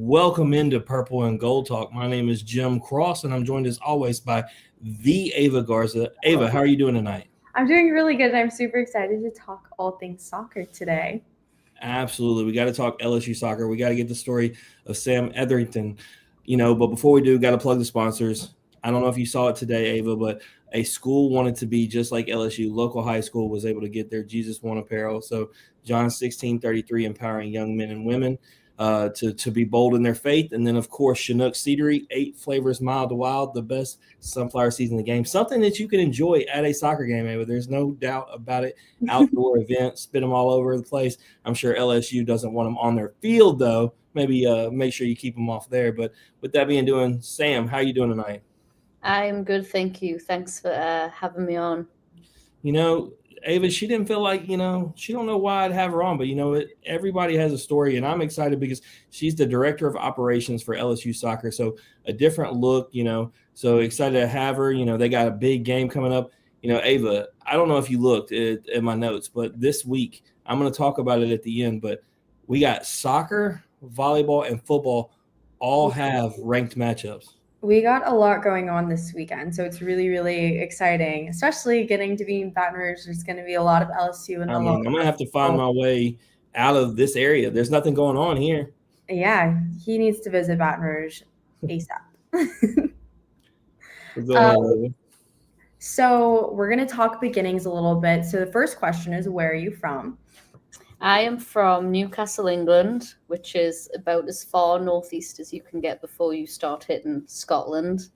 Welcome into Purple and Gold Talk. My name is Jim Cross, and I'm joined as always by the Ava Garza. Ava, how are you doing tonight? I'm doing really good. I'm super excited to talk all things soccer today. Absolutely. We got to talk LSU soccer. We got to get the story of Sam Etherington. But before we do, got to plug the sponsors. I don't know if you saw it today, Ava, but a school wanted to be just like LSU. Local high school was able to get their Jesus One apparel. So John 16:33, empowering young men and women to be bold in their faith. And then, of course, Chinook Seedery, 8 flavors mild to wild, the best sunflower seeds in the game. Something that you can enjoy at a soccer game, Ava. There's no doubt about it. Outdoor event, spit them all over the place. I'm sure LSU doesn't want them on their field, though. Maybe make sure you keep them off there. But with that being done, Sam, how are you doing tonight? I'm good, thank you. Thanks for having me on. Ava, she didn't feel like, she don't know why I'd have her on, but everybody has a story, and I'm excited because she's the director of operations for LSU soccer. So a different look, so excited to have her. They got a big game coming up. Ava, I don't know if you looked at my notes, but this week, I'm going to talk about it at the end, but we got soccer, volleyball, and football all have ranked matchups. We got a lot going on this weekend, so it's really, really exciting, especially getting to be in Baton Rouge. There's going to be a lot of LSU and I'm going to have to find my way out of this area. There's nothing going on here. Yeah, he needs to visit Baton Rouge ASAP. So we're going to talk beginnings a little bit. So the first question is, where are you from? I am from Newcastle, England, which is about as far northeast as you can get before you start hitting Scotland.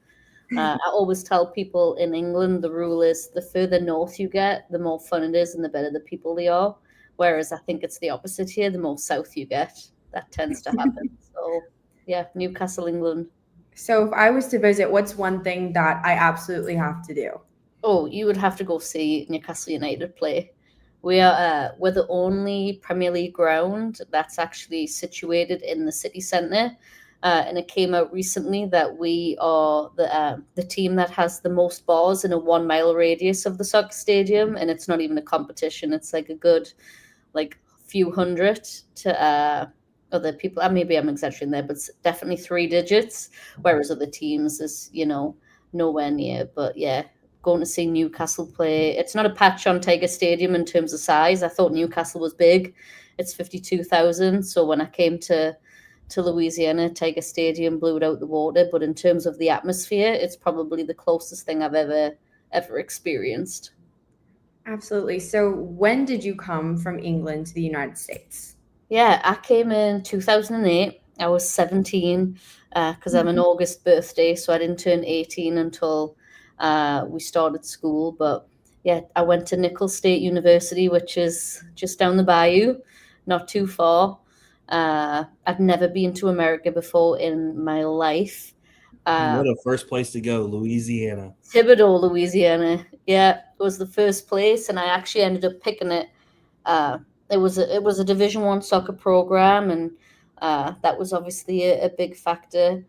I always tell people in England the rule is the further north you get, the more fun it is and the better the people they are. Whereas I think it's the opposite here. The more south you get, that tends to happen. So, yeah, Newcastle, England. So if I was to visit, what's one thing that I absolutely have to do? Oh, you would have to go see Newcastle United play. We're the only Premier League ground that's actually situated in the city centre, and it came out recently that we are the team that has the most bars in a 1 mile radius of the soccer stadium, and it's not even a competition. It's like a good, few hundred to other people. Maybe I'm exaggerating there, but it's definitely 3 digits, whereas other teams is nowhere near. But yeah. Going to see Newcastle play. It's not a patch on Tiger Stadium in terms of size. I thought Newcastle was big. It's 52,000. So when I came to Louisiana, Tiger Stadium blew it out the water. But in terms of the atmosphere, it's probably the closest thing I've ever experienced. Absolutely. So when did you come from England to the United States? Yeah, I came in 2008. I was 17 because I'm an August birthday. So I didn't turn 18 until we started school. But yeah, I went to Nicholls State University, which is just down the bayou, not too far. I'd never been to America before in my life. What a first place to go, Louisiana. Thibodaux, Louisiana. Yeah, it was the first place, and I actually ended up picking it. It was a Division I soccer program, and that was obviously a big factor.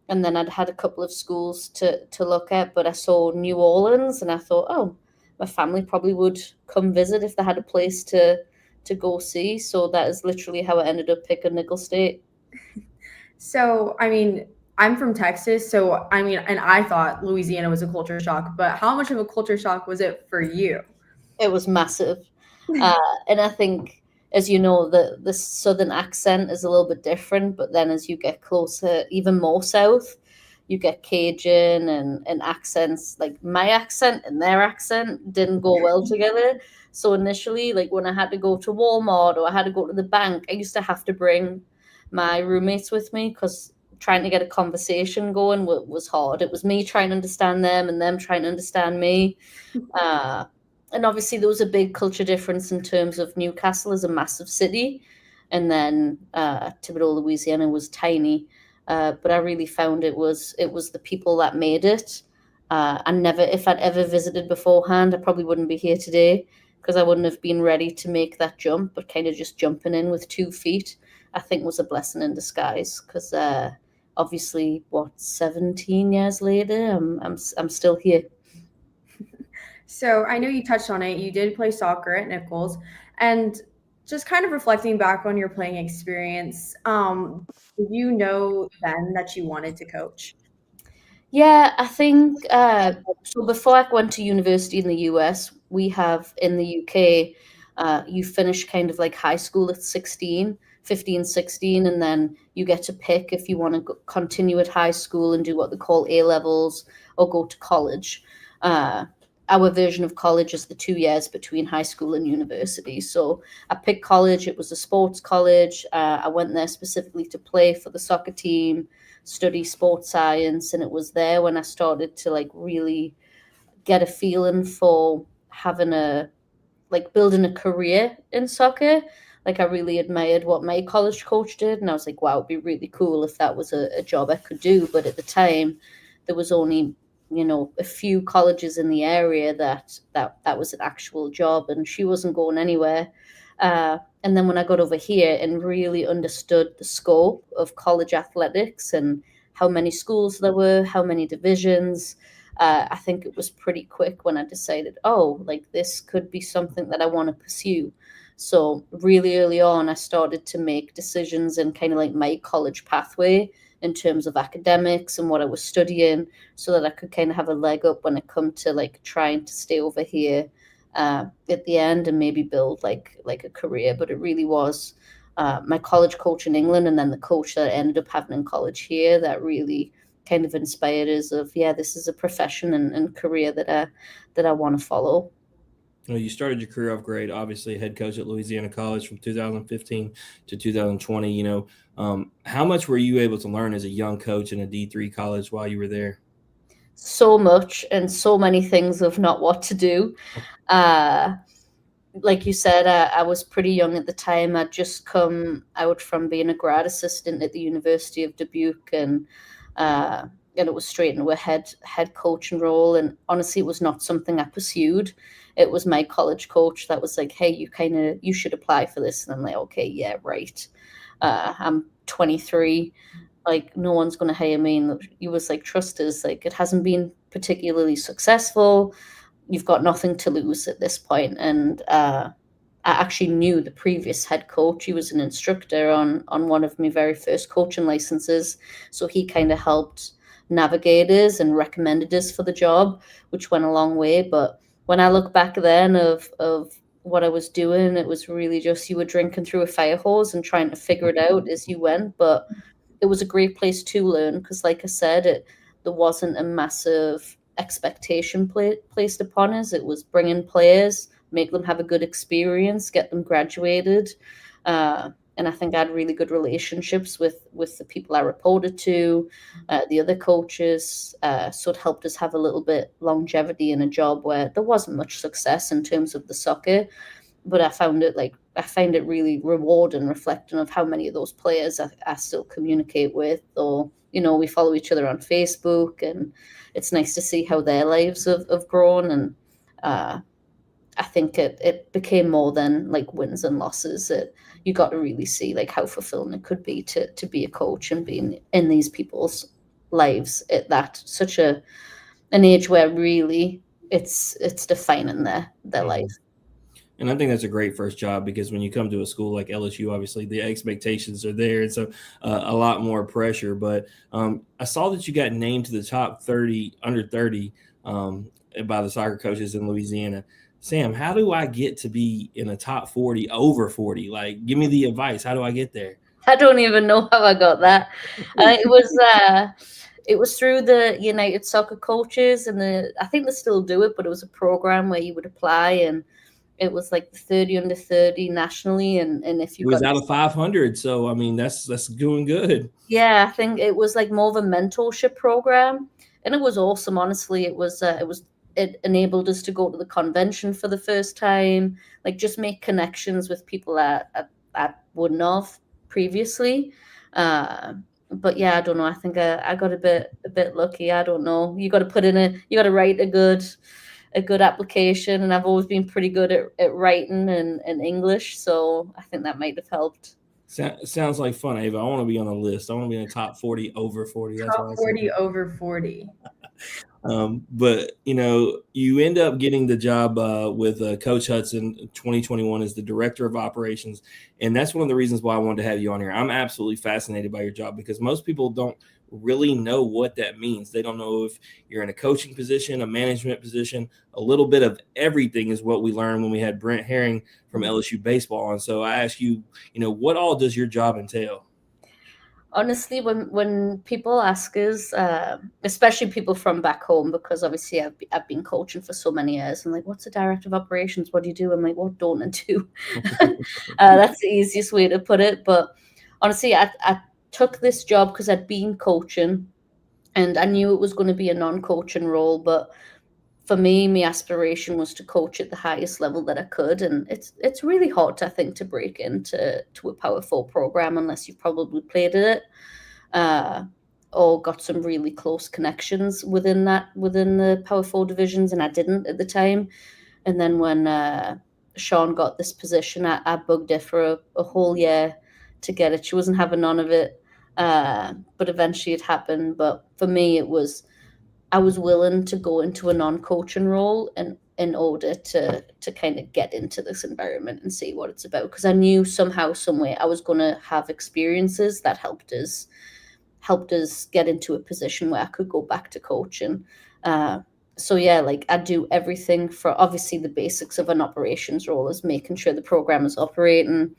And then I'd had a couple of schools to look at, but I saw New Orleans and I thought, oh, my family probably would come visit if they had a place to go see. So that is literally how I ended up picking Nicholls State. So, I'm from Texas. So, and I thought Louisiana was a culture shock, but how much of a culture shock was it for you? It was massive. And I think, as you know, the southern accent is a little bit different, but then as you get closer, even more south, you get Cajun and accents. Like my accent and their accent didn't go well together. So initially, when I had to go to Walmart or I had to go to the bank, I used to have to bring my roommates with me because trying to get a conversation going was hard. It was me trying to understand them and them trying to understand me. And obviously there was a big culture difference in terms of Newcastle as a massive city. And then Thibodaux, Louisiana was tiny. But I really found it was the people that made it. If I'd ever visited beforehand, I probably wouldn't be here today because I wouldn't have been ready to make that jump. But kind of just jumping in with 2 feet, I think was a blessing in disguise because obviously, 17 years later, I'm still here. So I know you touched on it. You did play soccer at Nicholls. And just kind of reflecting back on your playing experience, did you know then that you wanted to coach? Yeah, I think so. Before I went to university in the US, we have in the UK, you finish kind of like high school at 16, 15, 16, and then you get to pick if you want to continue at high school and do what they call A levels or go to college. Uh, our version of college is the 2 years between high school and university. So I picked college. It was a sports college. I went there specifically to play for the soccer team, study sports science, and it was there when I started to like really get a feeling for having a like building a career in soccer. Like I really admired what my college coach did, and I was like, wow, it'd be really cool if that was a job I could do. But at the time, there was only a few colleges in the area that was an actual job, and she wasn't going anywhere. And then when I got over here and really understood the scope of college athletics and how many schools there were, how many divisions, I think it was pretty quick when I decided, oh, like this could be something that I want to pursue. So really early on, I started to make decisions in kind of like my college pathway in terms of academics and what I was studying, so that I could kind of have a leg up when it come to like trying to stay over here at the end and maybe build like a career. But it really was my college coach in England and then the coach that I ended up having in college here that really kind of inspired us of, yeah, this is a profession and career that I want to follow. Well, you started your career off great, obviously head coach at Louisiana College from 2015 to 2020. How much were you able to learn as a young coach in a D3 college while you were there? So much, and so many things of not what to do. Like you said, I was pretty young at the time. I'd just come out from being a grad assistant at the University of Dubuque, and it was straight into a head coaching role. And honestly, it was not something I pursued. It was my college coach that was like, "Hey, you should apply for this." And I'm like, "Okay, yeah, right." I'm 23. Like, no one's going to hire me. And he was like, "Trust us. Like, it hasn't been particularly successful. You've got nothing to lose at this point." And I actually knew the previous head coach. He was an instructor on one of my very first coaching licenses. So he kind of helped navigate us and recommended us for the job, which went a long way. But when I look back then of what I was doing, it was really just you were drinking through a fire hose and trying to figure it out as you went. But it was a great place to learn because, like I said, there wasn't a massive expectation placed upon us. It was bring in players, make them have a good experience, get them graduated. And I think I had really good relationships with the people I reported to, the other coaches. So it helped us have a little bit longevity in a job where there wasn't much success in terms of the soccer. But I find it really rewarding, reflecting of how many of those players I still communicate with, or we follow each other on Facebook, and it's nice to see how their lives have grown. And I think it became more than like wins and losses. You got to really see like how fulfilling it could be to be a coach and be in these people's lives at that such an age where really it's defining their life. And I think that's a great first job because when you come to a school like LSU, obviously the expectations are there. And so a lot more pressure. But I saw that you got named to the top 30, under 30 by the soccer coaches in Louisiana. Sam, how do I get to be in a top 40, over 40? Like, give me the advice. How do I get there? I don't even know how I got that. It was through the United Soccer Coaches, and I think they still do it, but it was a program where you would apply, and it was like the 30 under 30 nationally, and if you was out of 500, so I mean that's doing good. Yeah, I think it was like more of a mentorship program, and it was awesome. Honestly, it enabled us to go to the convention for the first time, like just make connections with people that I wouldn't have previously. But yeah, I don't know. I think I got a bit lucky. I don't know. You got to write a good application, and I've always been pretty good at writing and English, so I think that might have helped. Sounds like fun, Ava. I want to be on a list. I want to be in the top 40 over 40. That's top 40 over 40. But you end up getting the job with Coach Hudson 2021 as the director of operations, and that's one of the reasons why I wanted to have you on here. I'm absolutely fascinated by your job because most people don't really know what that means. They don't know if you're in a coaching position, a management position, a little bit of everything is what we learned when we had Brent Herring from LSU baseball. And so I ask you, what all does your job entail? Honestly, when people ask us, especially people from back home, because obviously I've been coaching for so many years, and like, what's a director of operations? What do you do? I'm like, what don't I do? That's the easiest way to put it. But honestly, I took this job because I'd been coaching, and I knew it was going to be a non-coaching role, but for me, my aspiration was to coach at the highest level that I could, and it's really hard, I think, to break into a Power 4 program unless you've probably played at it or got some really close connections within the Power 4 divisions, and I didn't at the time. And then when Sean got this position, I bugged her for a whole year to get it. She wasn't having none of it, but eventually it happened. But for me, I was willing to go into a non-coaching role and in order to kind of get into this environment and see what it's about, because I knew somehow, some way, I was going to have experiences that helped us get into a position where I could go back to coaching. So yeah, like I do everything for obviously the basics of an operations role is making sure the program is operating,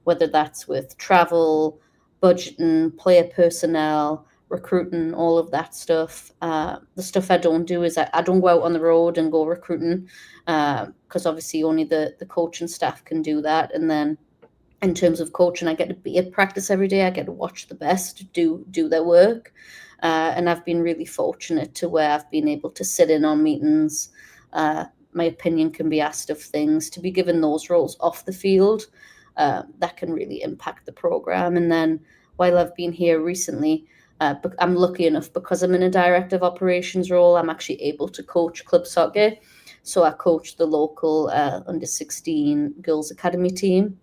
whether that's with travel, budgeting, player personnel, recruiting, all of that stuff. The stuff I don't do is I don't go out on the road and go recruiting because obviously only the coaching staff can do that. And then in terms of coaching, I get to be at practice every day. I get to watch the best do their work. And I've been really fortunate to where I've been able to sit in on meetings. My opinion can be asked of things, to be given those roles off the field. That can really impact the program. And then while I've been here recently, I'm lucky enough because I'm in a director of operations role, I'm actually able to coach club soccer. So I coach the local under 16 girls academy team.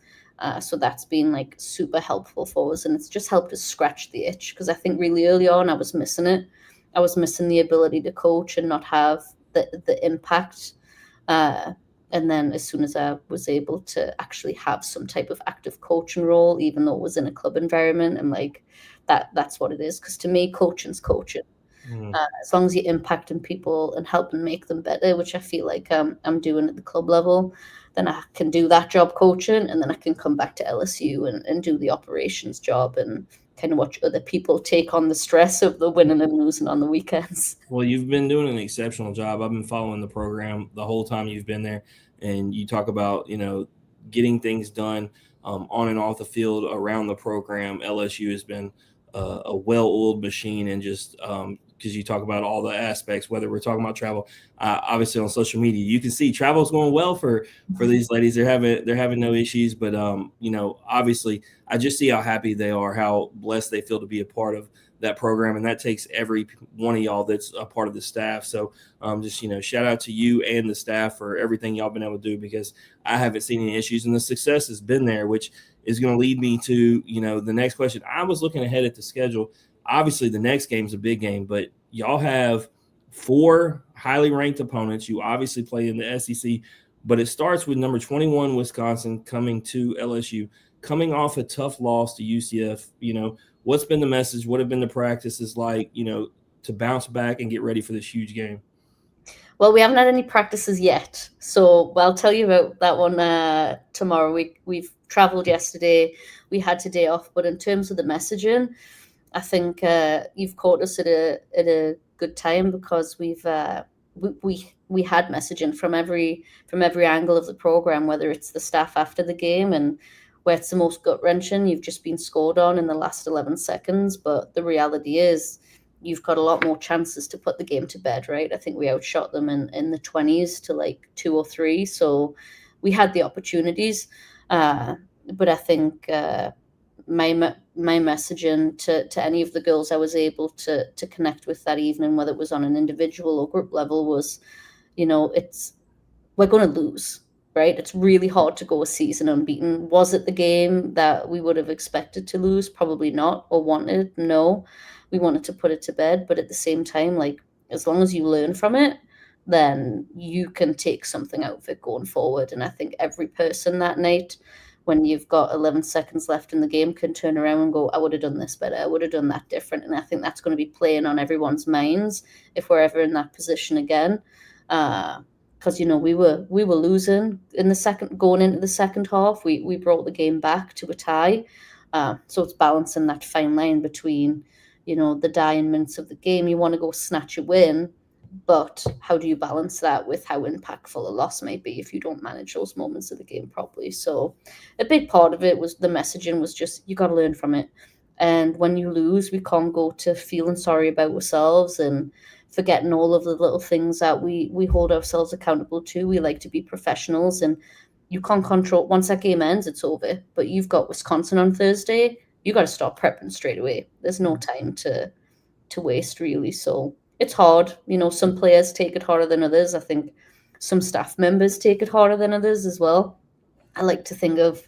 So that's been like super helpful for us, and it's just helped us scratch the itch, because I think really early on I was missing it. I was missing the ability to coach and not have the impact. And then as soon as I was able to actually have some type of active coaching role, even though it was in a club environment, I'm like, that's what it is. Because to me, coaching's coaching. As long as you're impacting people and helping make them better, which I feel like I'm doing at the club level, then I can do that job coaching, and then I can come back to LSU and do the operations job and kind of watch other people take on the stress of the winning and losing on the weekends. Well, you've been doing an exceptional job. I've been following the program the whole time you've been there, and you talk about, getting things done on and off the field around the program. LSU has been a well-oiled machine, and just because you talk about all the aspects, whether we're talking about travel, obviously on social media, you can see travel's going well for these ladies. They're having no issues, but obviously I just see how happy they are, how blessed they feel to be a part of that program, and that takes every one of y'all that's a part of the staff. So just shout out to you and the staff for everything y'all been able to do, because I haven't seen any issues, and the success has been there, which is going to lead me to the next question. I was looking ahead at the schedule. Obviously the next game's a big game, but y'all have 4 highly ranked opponents. You obviously play in the SEC, but it starts with number 21 Wisconsin coming to LSU, coming off a tough loss to UCF. What's been the message? What have been the practices like, to bounce back and get ready for this huge game? Well, we haven't had any practices yet, so I'll tell you about that one tomorrow. We've traveled yesterday. We had today off, but in terms of the messaging, I think you've caught us at a good time, because we had messaging from every angle of the program, whether it's the staff after the game and where it's the most gut-wrenching, you've just been scored on in the last 11 seconds. But the reality is you've got a lot more chances to put the game to bed, right? I think we outshot them in the 20s to like 2 or 3. So we had the opportunities. But I think my messaging to any of the girls I was able to connect with that evening, whether it was on an individual or group level, was, we're going to lose. Right? It's really hard to go a season unbeaten. Was it the game that we would have expected to lose? Probably not. Or wanted? No. We wanted to put it to bed. But at the same time, like, as long as you learn from it, then you can take something out of it going forward. And I think every person that night, when you've got 11 seconds left in the game, can turn around and go, I would have done this better. I would have done that different. And I think that's going to be playing on everyone's minds if we're ever in that position again. Because we were losing in the second, going into the second half. We brought the game back to a tie. So it's balancing that fine line between, the dying minutes of the game. You want to go snatch a win, but how do you balance that with how impactful a loss may be if you don't manage those moments of the game properly? So a big part of it was the messaging was just, you got to learn from it. And when you lose, we can't go to feeling sorry about ourselves and forgetting all of the little things that we hold ourselves accountable to. We like to be professionals, and you can't control, once that game ends, it's over. But you've got Wisconsin on Thursday. You got to start prepping straight away. There's no time to waste, really. So it's hard. Some players take it harder than others. I think some staff members take it harder than others as well. I like to think of,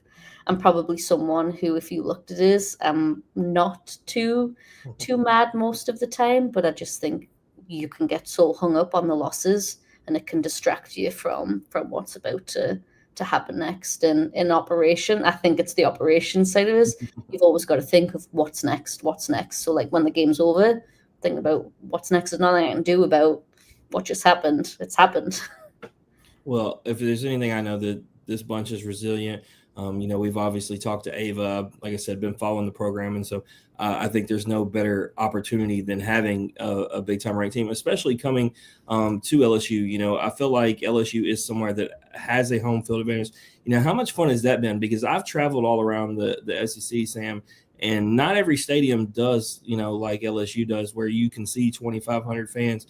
I'm probably someone who, if you looked at it, I'm not too mad most of the time, but I just think you can get so hung up on the losses and it can distract you from what's about to happen next. And in operation, I think it's the operation side of it. You've always got to think of what's next. So like when the game's over, think about what's next. There's nothing I can do about what just happened. It's happened. Well, if there's anything I know that this bunch is resilient. We've obviously talked to Ava, like I said, been following the program. And so I think there's no better opportunity than having a big time ranked team, especially coming to LSU. I feel like LSU is somewhere that has a home field advantage. How much fun has that been? Because I've traveled all around the SEC, Sam, and not every stadium does, like LSU does, where you can see 2,500 fans,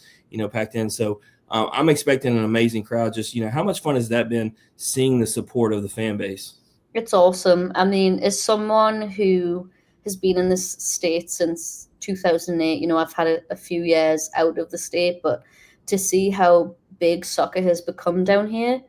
packed in. So I'm expecting an amazing crowd. Just, how much fun has that been seeing the support of the fan base? It's awesome. I mean, as someone who has been in this state since 2008, I've had a few years out of the state, but to see how big soccer has become down here.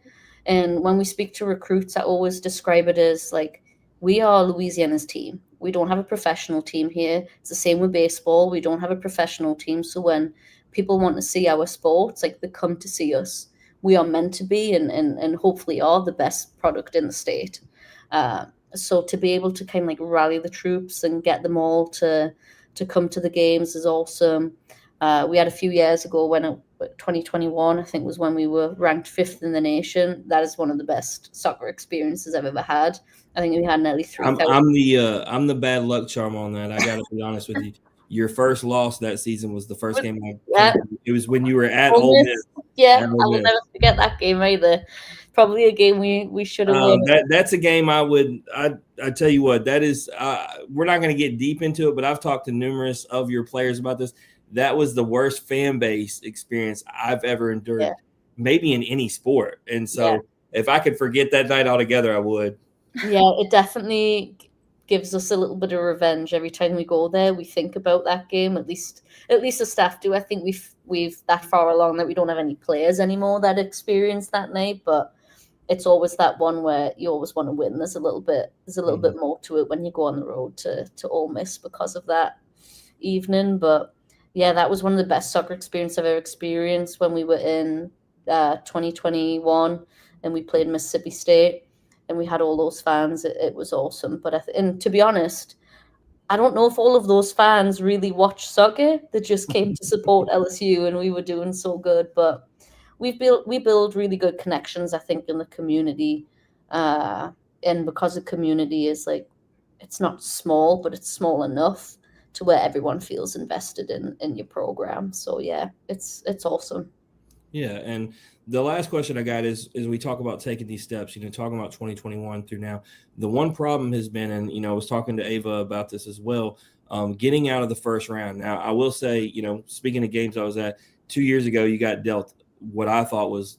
And when we speak to recruits, I always describe it as like, we are Louisiana's team. We don't have a professional team here. It's the same with baseball. We don't have a professional team. So when people want to see our sports, like, they come to see us. We are meant to be and hopefully are the best product in the state. So to be able to kind of like rally the troops and get them all to come to the games is awesome. We had a few years ago when 2021, I think, was when we were ranked 5th in the nation. That is one of the best soccer experiences I've ever had. I think we had nearly 3,000. I'm the bad luck charm on that. I got to be honest with you. Your first loss that season was the first game. It was when you were at Ole Miss. Yeah, I will never forget that game either. Probably a game we should have won. That's a game I tell you what, that is, we're not going to get deep into it, but I've talked to numerous of your players about this. That was the worst fan base experience I've ever endured, maybe in any sport. And so if I could forget that night altogether, I would. Yeah, it definitely gives us a little bit of revenge every time we go there. We think about that game, at least the staff do. I think we've that far along that we don't have any players anymore that experienced that night, but it's always that one where you always want to win. There's a little bit more to it when you go on the road to Ole Miss because of that evening. But yeah, that was one of the best soccer experience I've ever experienced when we were in 2021 and we played Mississippi State and we had all those fans. It was awesome. But and to be honest, I don't know if all of those fans really watch soccer. They just came to support LSU and we were doing so good. But we build really good connections, I think, in the community. And because the community is like, it's not small, but it's small enough to where everyone feels invested in your program. So yeah, it's awesome. Yeah, and the last question I got is we talk about taking these steps, talking about 2021 through now. The one problem has been, and I was talking to Ava about this as well, getting out of the first round. Now, I will say, speaking of games I was at 2 years ago, you got dealt what I thought was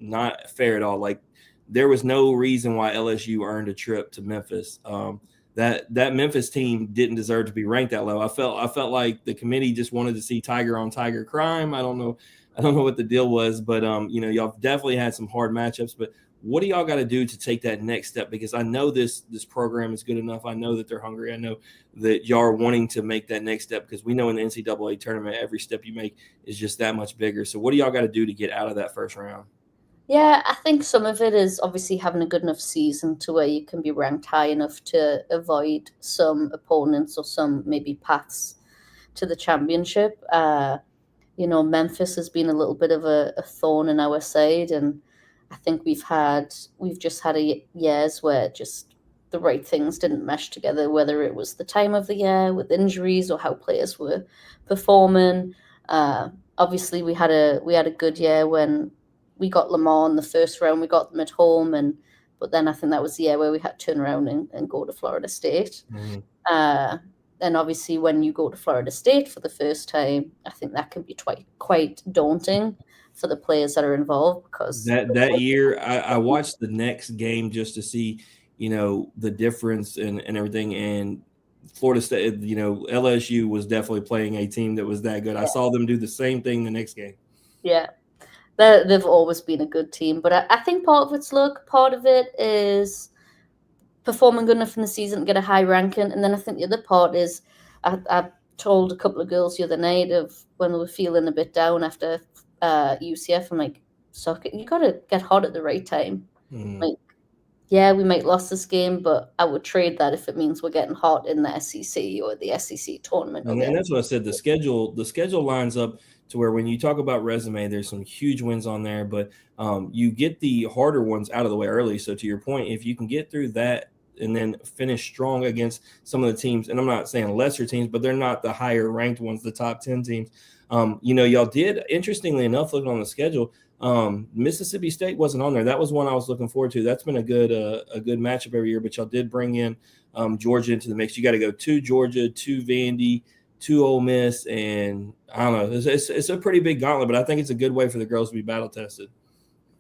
not fair at all. Like, there was no reason why LSU earned a trip to Memphis. That Memphis team didn't deserve to be ranked that low. I felt like the committee just wanted to see Tiger on Tiger crime. I don't know. I don't know what the deal was, but y'all definitely had some hard matchups. But what do y'all got to do to take that next step? Because I know this program is good enough. I know that they're hungry. I know that y'all are wanting to make that next step, because we know in the NCAA tournament, every step you make is just that much bigger. So what do y'all got to do to get out of that first round? Yeah, I think some of it is obviously having a good enough season to where you can be ranked high enough to avoid some opponents or some maybe paths to the championship. Memphis has been a little bit of a thorn in our side, and I think we've just had years where just the right things didn't mesh together, whether it was the time of the year with injuries or how players were performing. Obviously, we had a good year when we got Lamar in the first round. We got them at home, but then I think that was the year where we had to turn around and go to Florida State. Mm-hmm. And obviously, when you go to Florida State for the first time, I think that can be quite daunting for the players that are involved, because that year I watched the next game just to see, the difference and everything. And Florida State, LSU was definitely playing a team that was that good. I saw them do the same thing the next game. Yeah. They've always been a good team, but I think part of it's luck, part of it is performing good enough in the season to get a high ranking, and then I think the other part is I told a couple of girls the other night of when we were feeling a bit down after UCF, I'm like, so you got to get hot at the right time. Mm-hmm. Like, yeah, we might lose this game, but I would trade that if it means we're getting hot in the SEC or the SEC tournament. And that's what I said. The schedule lines up to where when you talk about resume, there's some huge wins on there, but you get the harder ones out of the way early. So to your point, if you can get through that and then finish strong against some of the teams, and I'm not saying lesser teams, but they're not the higher ranked ones, the top 10 teams. Y'all did, interestingly enough, looking on the schedule, Mississippi State wasn't on there. That was one I was looking forward to. That's been a good matchup every year, but y'all did bring in Georgia into the mix. You got to go to Georgia, to Vandy, to Ole Miss, and I don't know. It's a pretty big gauntlet, but I think it's a good way for the girls to be battle tested.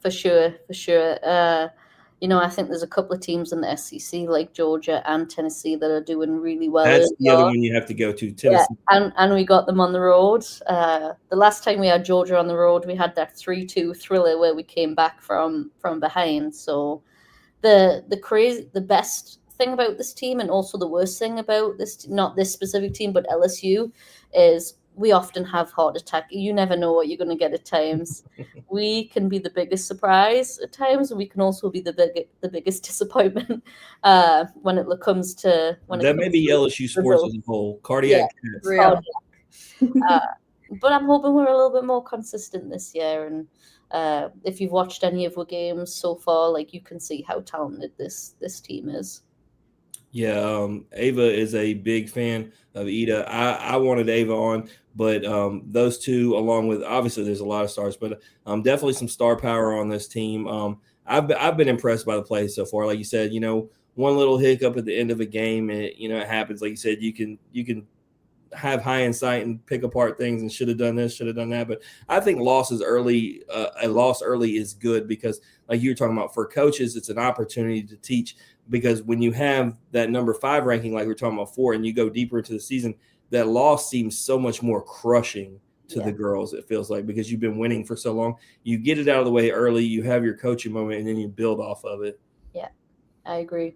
For sure. I think there's a couple of teams in the SEC like Georgia and Tennessee that are doing really well. That's the other one you have to go to, Tennessee. Yeah, and we got them on the road. The last time we had Georgia on the road, we had that 3-2 thriller where we came back from behind. So the best thing about this team, and also the worst thing about this, not this specific team, but LSU, is we often have heart attack. You never know what you're going to get at times. We can be the biggest surprise at times, and we can also be the biggest disappointment when it comes to that may be LSU sports as a whole. Cardiac. Real. But I'm hoping we're a little bit more consistent this year, and if you've watched any of our games so far, like, you can see how talented this team is. Yeah, Ava is a big fan of Ida. I wanted Ava on, but those two, along with, obviously there's a lot of stars, but definitely some star power on this team. I've been impressed by the play so far. Like you said, one little hiccup at the end of a game, and it happens. Like you said, you can have high insight and pick apart things and should have done this, should have done that. But I think a loss early is good, because, like you were talking about, for coaches, it's an opportunity to teach. Because when you have that number 5 ranking, like we're talking about 4, and you go deeper into the season, that loss seems so much more crushing to the girls, it feels like, because you've been winning for so long. You get it out of the way early, you have your coaching moment, and then you build off of it. Yeah, I agree.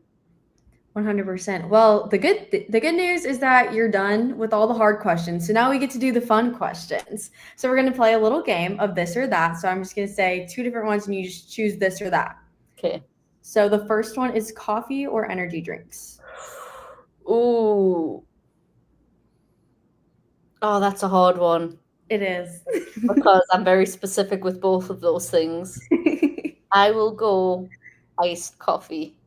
100%. Well, the good news is that you're done with all the hard questions. So now we get to do the fun questions. So we're going to play a little game of this or that. So I'm just going to say 2 different ones, and you just choose this or that. Okay. So the first one is coffee or energy drinks? Ooh. Oh, that's a hard one. It is. Because I'm very specific with both of those things. I will go iced coffee.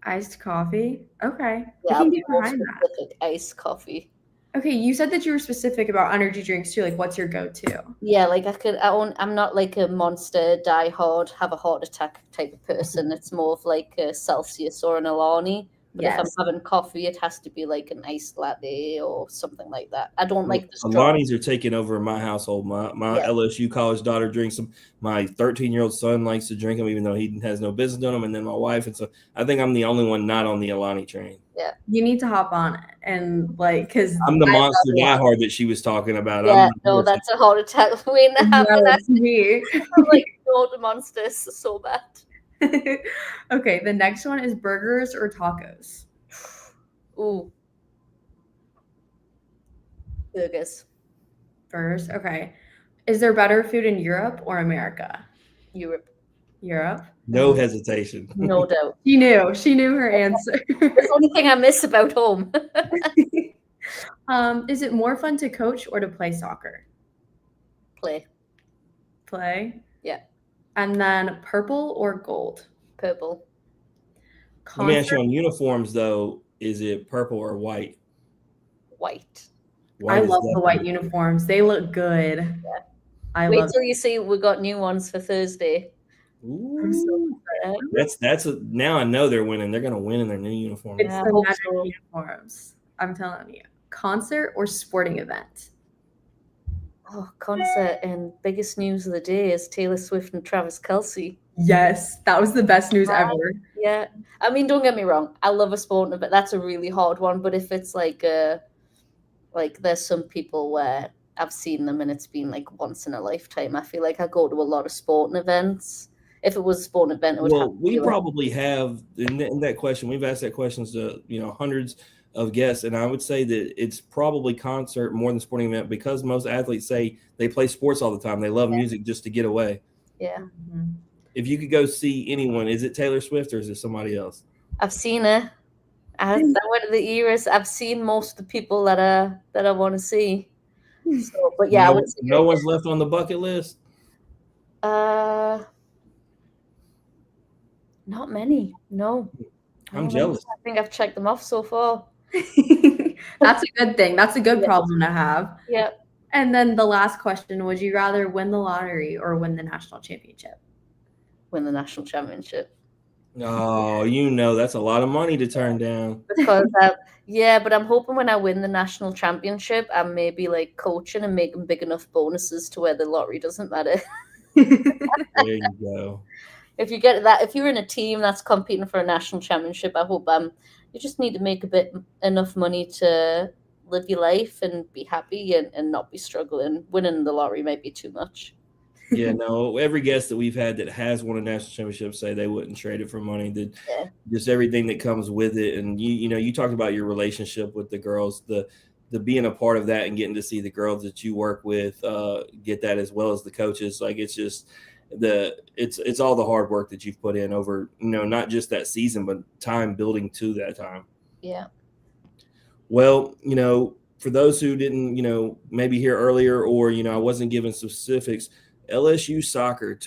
Iced coffee? Okay. Yeah, I can get behind that. Iced coffee. Okay, you said that you were specific about energy drinks too. Like, what's your go-to? Yeah, like I'm not like a Monster, die hard, have a heart attack type of person. It's more of like a Celsius or an Alani, But if I'm Yes. having coffee, it has to be like an iced latte or something like that. I don't like the strong. Alani's are taking over in my household. My Yeah. LSU college daughter drinks them. My 13-year-old son likes to drink them, even though he has no business doing them. And then my wife. And so I think I'm the only one not on the Alani train. Yeah. You need to hop on it and like, because I'm the monster diehard that she was talking about. Yeah, no, that's a heart attack waiting to happen. No, That's me. like no, the monsters so bad. Okay, the next one is burgers or tacos. Ooh. Burgers. Burgers. Okay. Is there better food in Europe or America? Europe. Europe. No hesitation. No doubt. She knew her answer. That's the only thing I miss about home. Is it more fun to coach or to play soccer? Play. Play. Yeah. And then purple or gold? Purple. Let me ask you on uniforms though, is it purple or white? White. I love the white uniforms. They look good. Yeah. I Wait love till you see we got new ones for Thursday. Ooh. That's now I know they're winning. They're gonna win in their new uniform. It's the magic uniforms. I'm telling you. Concert or sporting event? Oh, concert, and biggest news of the day is Taylor Swift and Travis Kelce. Yes, that was the best news ever. Yeah. I mean, don't get me wrong. I love a sporting event. That's a really hard one. But if it's like there's some people where I've seen them and it's been like once in a lifetime. I feel like I go to a lot of sporting events. If it was a sporting event, it would have to we be probably have in that question. We've asked that questions to hundreds of guests, and I would say that it's probably concert more than sporting event because most athletes say they play sports all the time. They love music just to get away. Yeah. Mm-hmm. If you could go see anyone, is it Taylor Swift or is it somebody else? I've seen her. I went to the Eras. I've seen most of the people that I want to see. So, but yeah, I would say no one's left on the bucket list. Not many. No. I'm jealous. I think I've checked them off so far. That's a good thing. That's a good problem to have. Yeah. And then the last question, would you rather win the lottery or win the national championship? Win the national championship. Oh, that's a lot of money to turn down. Because but I'm hoping when I win the national championship, I'm maybe like coaching and making big enough bonuses to where the lottery doesn't matter. There you go. If you get that, if you're in a team that's competing for a national championship, I hope you just need to make enough money to live your life and be happy and not be struggling. Winning the lottery might be too much. Yeah, no, every guest that we've had that has won a national championship say they wouldn't trade it for money. That just everything that comes with it. And you talked about your relationship with the girls, the being a part of that and getting to see the girls that you work with get that as well as the coaches. Like it's just it's all the hard work that you've put in over, not just that season, but time building to that time. Yeah. Well, for those who didn't, maybe hear earlier or, I wasn't given specifics, LSU soccer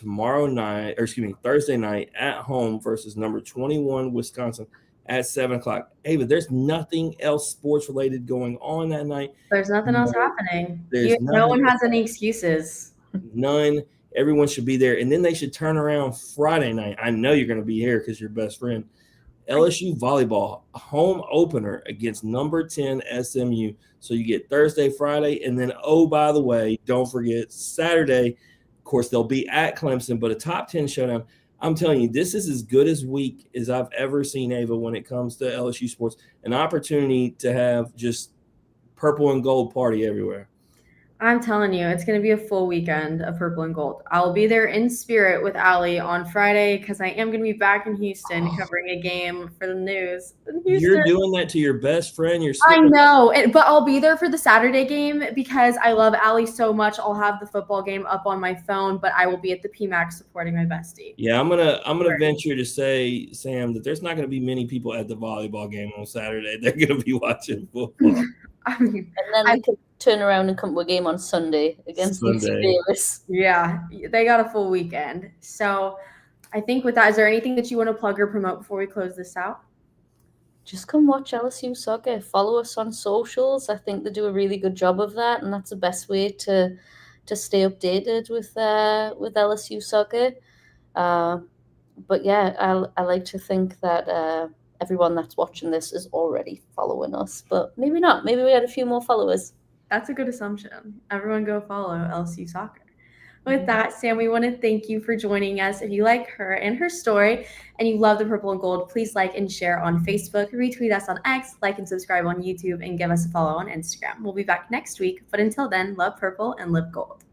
Thursday night at home versus number 21 Wisconsin at 7:00. Ava, there's nothing else sports related going on that night. There's nothing else happening. No one has any excuses. None. Everyone should be there. And then they should turn around Friday night. I know you're going to be here because you're best friend. LSU volleyball home opener against number 10 SMU. So you get Thursday, Friday, and then, oh, by the way, don't forget Saturday. Of course, they'll be at Clemson, but a top 10 showdown. I'm telling you, this is as good as week as I've ever seen, Ava, when it comes to LSU sports. An opportunity to have just purple and gold party everywhere. I'm telling you, it's going to be a full weekend of purple and gold. I'll be there in spirit with Allie on Friday because I am going to be back in Houston covering a game for the news. You're doing that to your best friend. I know, but I'll be there for the Saturday game because I love Allie so much. I'll have the football game up on my phone, but I will be at the PMAX supporting my bestie. Yeah, I'm gonna venture to say, Sam, that there's not going to be many people at the volleyball game on Saturday. They're going to be watching football. And then we can turn around and come to a game on Sunday against UC Davis. Yeah, they got a full weekend. So I think with that, is there anything that you want to plug or promote before we close this out? Just come watch LSU soccer. Follow us on socials. I think they do a really good job of that, and that's the best way to stay updated with LSU soccer. But yeah, I like to think that everyone that's watching this is already following us, but maybe not. Maybe we had a few more followers. That's a good assumption. Everyone go follow LSU Soccer. With that, Sam, we want to thank you for joining us. If you like her and her story and you love the purple and gold, please like and share on Facebook, retweet us on X, like and subscribe on YouTube, and give us a follow on Instagram. We'll be back next week. But until then, love purple and live gold.